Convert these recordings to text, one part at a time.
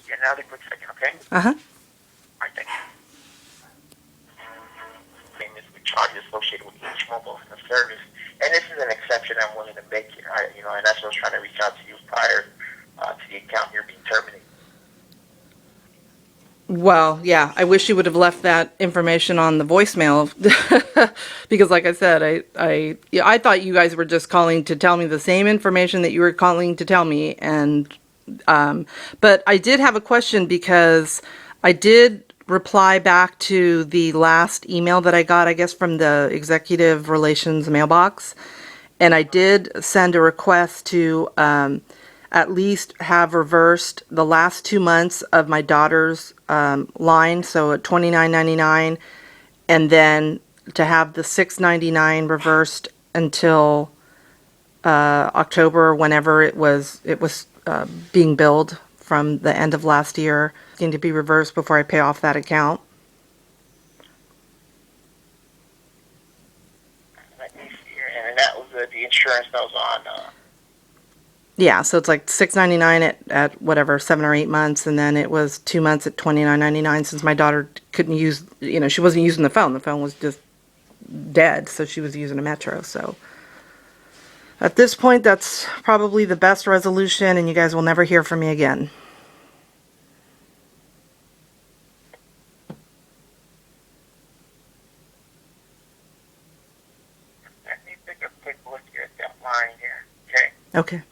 another quick second, okay? Uh-huh. All right, thank you. With charges associated with each mobile service, and this is an exception I'm willing to make here. And that's what I was trying to reach out to you prior to the account here being terminated. Well, yeah, I wish you would have left that information on the voicemail because, like I said, I thought you guys were just calling to tell me the same information that you were calling to tell me, and but I did have a question because I did reply back to the last email that I got, I guess, from the executive relations mailbox, and I did send a request to at least have reversed the last 2 months of my daughter's line, so at $29.99, and then to have the $6.99 reversed until October, whenever it was being billed from the end of last year, going to be reversed before I pay off that account. Let me see here, and that was the insurance that was on. Yeah, so it's like $6.99 at whatever 7 or 8 months, and then it was 2 months at $29.99 since my daughter couldn't use, she wasn't using the phone. The phone was just dead, so she was using a Metro. So at this point, that's probably the best resolution, and you guys will never hear from me again. Let me take a quick look here at that line here. Okay. Okay.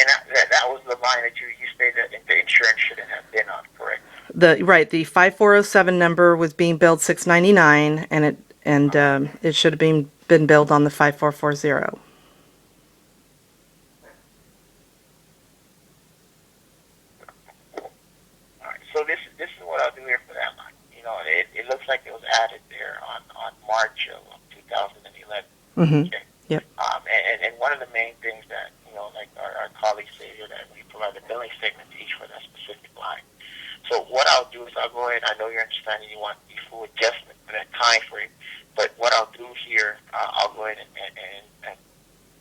And that was the line that you stated that the insurance shouldn't have been on, correct? The 5407 number was being billed $6.99, and it should have been billed on the 5440. All right. So this is what I'll do here for that line. It looks like it was added there on March of 2011. Mm-hmm. Okay. Yep. And one of the main things that like our colleagues say here, that we provide a billing statement each for that specific line. So what I'll do is I'll go ahead. I know you're understanding you want the full adjustment for that time frame, but what I'll do here, I'll go ahead and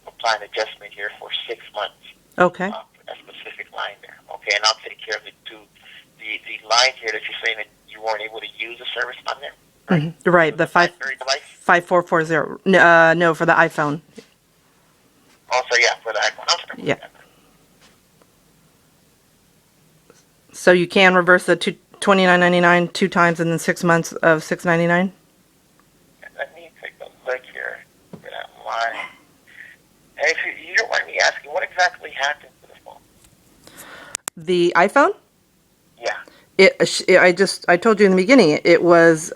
apply an adjustment here for 6 months. Okay. For that specific line there. Okay, and I'll take care of the line here that you're saying that you weren't able to use the service on there. Right. Mm-hmm. Right. The 5440. No, for the iPhone. Also, yeah, for the iPhone. I'm sorry. Yeah. So you can reverse the $29.99 2 times and then 6 months of $6.99? Let me take a look here for that line. And if you don't mind me asking, what exactly happened to the phone? The iPhone? Yeah. I told you in the beginning, it was,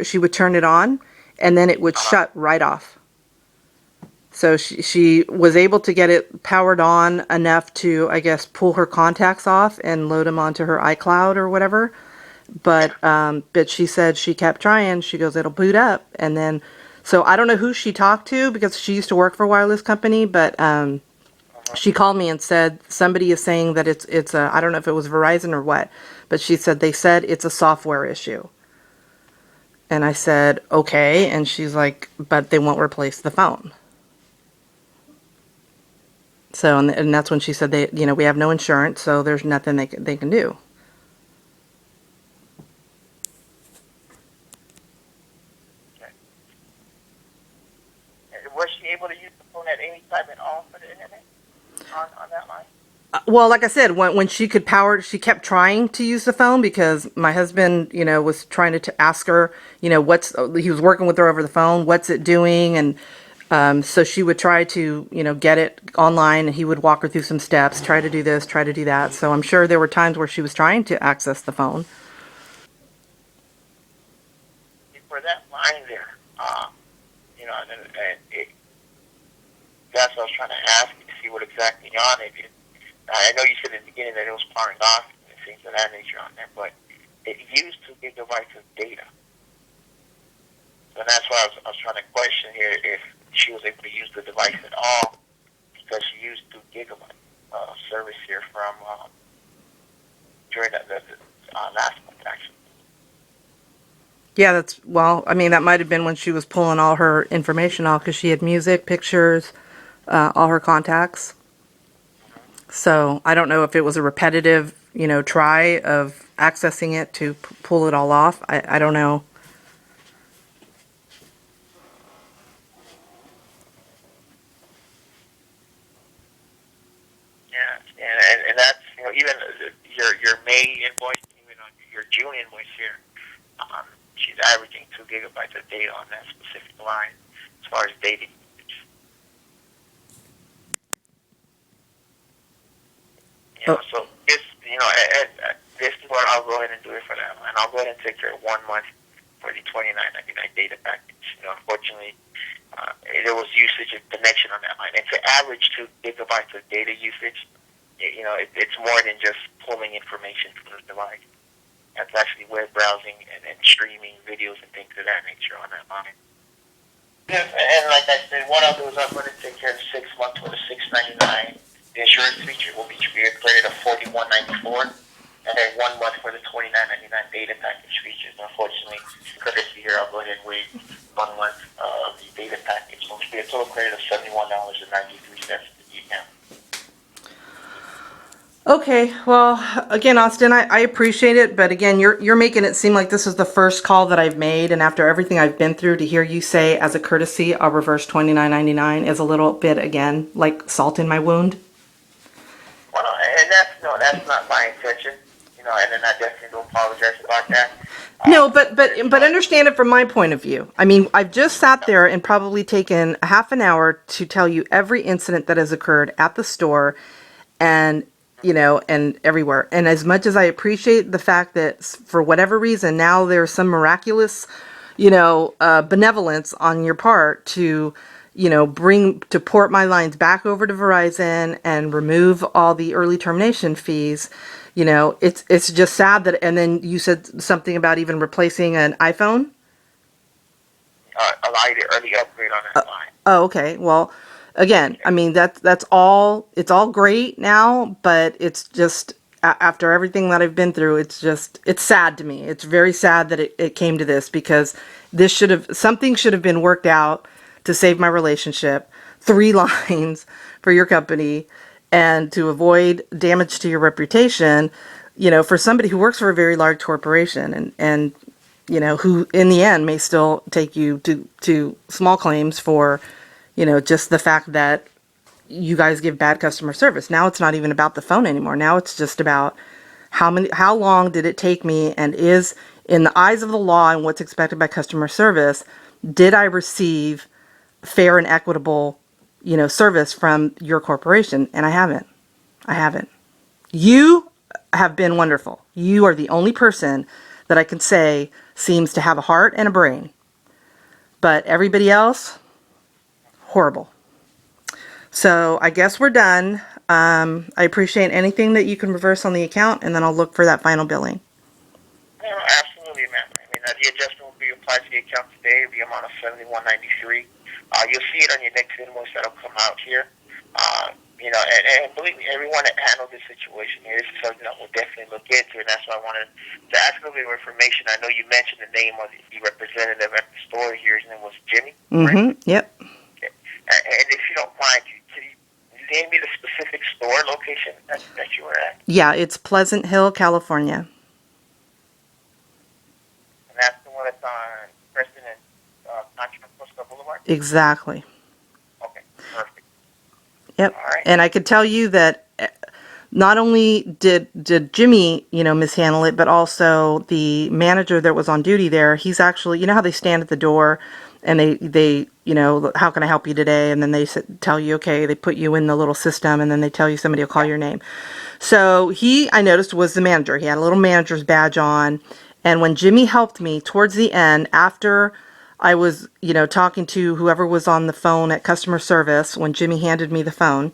she would turn it on and then it would shut right off. So she was able to get it powered on enough to, I guess, pull her contacts off and load them onto her iCloud or whatever. But she said she kept trying. She goes, it'll boot up. And then, so I don't know who she talked to because she used to work for a wireless company, but she called me and said somebody is saying that it's a, I don't know if it was Verizon or what, but she said they said it's a software issue. And I said, okay. And she's like, but they won't replace the phone. So, and that's when she said we have no insurance, so there's nothing they can do. Okay. Was she able to use the phone at any time at all for the internet on that line? Well, like I said, when she could power, she kept trying to use the phone because my husband, was trying to ask her, he was working with her over the phone, what's it doing, and so she would try to, get it online, and he would walk her through some steps, try to do this, try to do that. So I'm sure there were times where she was trying to access the phone. For that line there, that's what I was trying to ask you to see what exactly on it. I know you said in the beginning that it was powering off and things of that nature on there, but it used 2 gigabytes of data. So that's why I was trying to question here if she was able to use the device at all, because she used 2 gigabytes of service here from during the last month, actually. Yeah, that might have been when she was pulling all her information off because she had music, pictures, all her contacts. So I don't know if it was a repetitive, try of accessing it to pull it all off. I don't know. Yeah, and that's even your May invoice, even on your June invoice here, she's averaging 2 gigabytes of data on that specific line as far as data usage. Oh, So this this is what I'll go ahead and do it for that line. I'll go ahead and take care of 1 month for the $29.99 data package. Unfortunately, there was usage and connection on that line. And to average 2 gigabytes of data usage, it's more than just pulling information from the device. That's actually web browsing and streaming videos and things of that nature on that line. Yes, and like I said, what I'll do is I'm going to take care of 6 months for the $6.99. The insurance feature will be credit of $41.94, and then 1 month for the $29.99 data package features. Unfortunately, courtesy here, I'll go ahead and waive 1 month of the data package, which will be a total credit of $71.93 to the account. okay. Well, again, Austin, I appreciate it, but again, you're making it seem like this is the first call that I've made, and after everything I've been through, to hear you say, as a courtesy, I'll reverse $29.99 is a little bit, again, like salt in my wound. Well, and that's not my intention. And then I definitely do apologize about that. No, but understand it from my point of view. I mean, I've just sat there and probably taken a half an hour to tell you every incident that has occurred at the store, and and everywhere. And as much as I appreciate the fact that for whatever reason now there's some miraculous, benevolence on your part to, port my lines back over to Verizon and remove all the early termination fees. It's just sad that. And then you said something about even replacing an iPhone. Allow you the early upgrade on that line. Oh, okay. Well, again, I mean that's all. It's all great now, but it's just after everything that I've been through, it's sad to me. It's very sad that it came to this, because something should have been worked out to save my relationship. 3 lines for your company, and to avoid damage to your reputation, for somebody who works for a very large corporation and who in the end may still take you to small claims for, just the fact that you guys give bad customer service. Now it's not even about the phone anymore. Now it's just about how long did it take me, and is, in the eyes of the law and what's expected by customer service, did I receive fair and equitable, service from your corporation? And I haven't. You have been wonderful. You are the only person that I can say seems to have a heart and a brain. But everybody else, horrible. So I guess we're done. I appreciate anything that you can reverse on the account, and then I'll look for that final billing. Absolutely, ma'am. I mean, the adjustment will be applied to the account today, the amount of $71.93. You'll see it on your next invoice that'll come out here. And believe me, everyone that handled this situation here, this is something that we'll definitely look into, and that's why I wanted to ask a little bit of information. I know you mentioned the name of the representative at the store here. His name was Jimmy. Mm-hmm. Right? Yep. Okay. And if you don't mind, could you name me the specific store location that you were at? Yeah, it's Pleasant Hill, California. And that's the one that's on Preston and Contra Costa Boulevard? Exactly. Okay, perfect. Yep. All right. And I could tell you that not only did Jimmy, mishandle it, but also the manager that was on duty there, he's actually, how they stand at the door and they how can I help you today? And then they tell you, okay, they put you in the little system, and then they tell you somebody will call your name. So I noticed, was the manager. He had a little manager's badge on. And when Jimmy helped me towards the end, after I was, talking to whoever was on the phone at customer service, when Jimmy handed me the phone,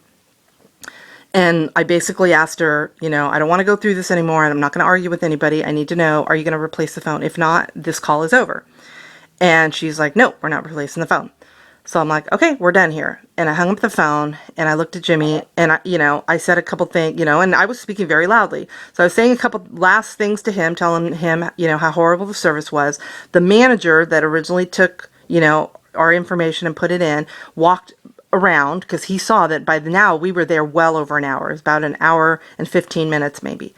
and I basically asked her, I don't want to go through this anymore, and I'm not going to argue with anybody. I need to know, are you going to replace the phone? If not, this call is over. And she's like, no, we're not replacing the phone. So I'm like, okay, we're done here. And I hung up the phone, and I looked at Jimmy, and I said a couple things, and I was speaking very loudly. So I was saying a couple last things to him, telling him, how horrible the service was. The manager that originally took, our information and put it in, walked around because he saw that by now we were there well over an hour. It was about an hour and 15 minutes maybe.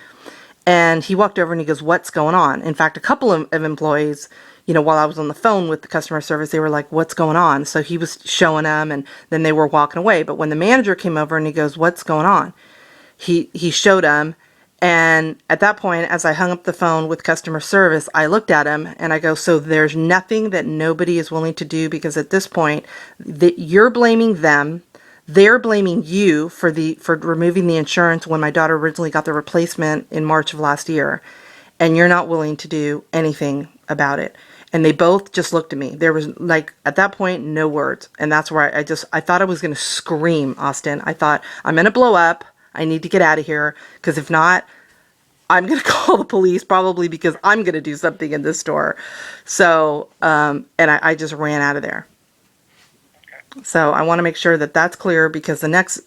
And he walked over and he goes, "What's going on?" In fact, a couple of employees, while I was on the phone with the customer service, they were like, "What's going on?" So he was showing them and then they were walking away. But when the manager came over and he goes, "What's going on?" He showed them. And at that point, as I hung up the phone with customer service, I looked at him and I go, "So there's nothing that nobody is willing to do, because at this point that you're blaming them. They're blaming you for removing the insurance when my daughter originally got the replacement in March of last year, and you're not willing to do anything about it." And they both just looked at me. There was, like, at that point, no words. And that's where I thought I was going to scream, Austin. I thought, I'm going to blow up. I need to get out of here, because if not, I'm going to call the police, probably, because I'm going to do something in this store. So, and I just ran out of there. So I want to make sure that that's clear, because the next,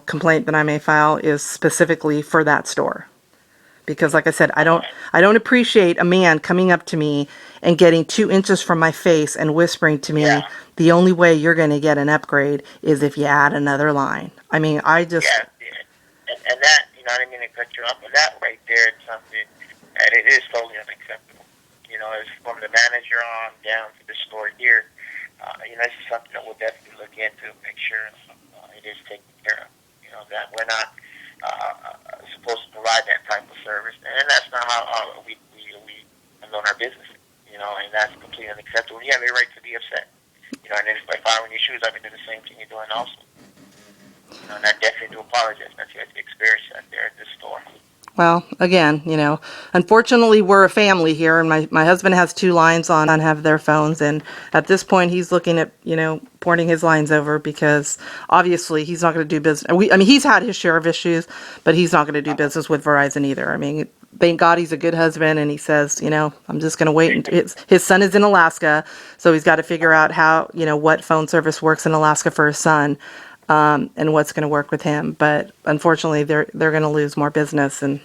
complaint that I may file is specifically for that store. Because like I said, I don't appreciate a man coming up to me and getting 2 inches from my face and whispering to me, "The only way you're going to get an upgrade is if you add another line." I mean, I just... Yeah. And that, I didn't mean to cut you off, but that right there is something that it is totally unacceptable. It's from the manager on down to the store here. This is something that we'll definitely look into, make sure it is taken care of. That we're not supposed to provide that type of service, and that's not how we run our business. And that's completely unacceptable. You have a right to be upset. And if I were in your shoes, I would do the same thing you're doing also. And I definitely do apologize that you had to experience that there at this store. Well, again, unfortunately we're a family here, and my husband has 2 lines on have their phones, and at this point he's looking at, porting his lines over, because obviously he's not going to do business. He's had his share of issues, but he's not going to do business with Verizon either. Thank God he's a good husband, and he says, I'm just going to wait. And his son is in Alaska, so he's got to figure out how, what phone service works in Alaska for his son. And what's going to work with him. But unfortunately, they're going to lose more business. And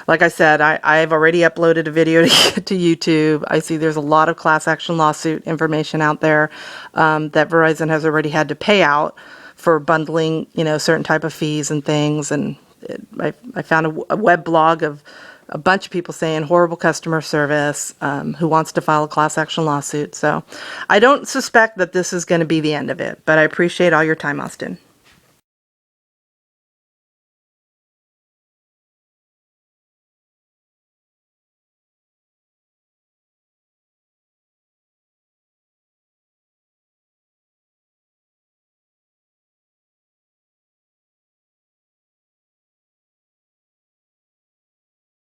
like I said, I've already uploaded a video to YouTube. I see there's a lot of class action lawsuit information out there that Verizon has already had to pay out for bundling, certain type of fees and things. And I found a web blog of a bunch of people saying horrible customer service, who wants to file a class action lawsuit. So I don't suspect that this is going to be the end of it, but I appreciate all your time, Austin.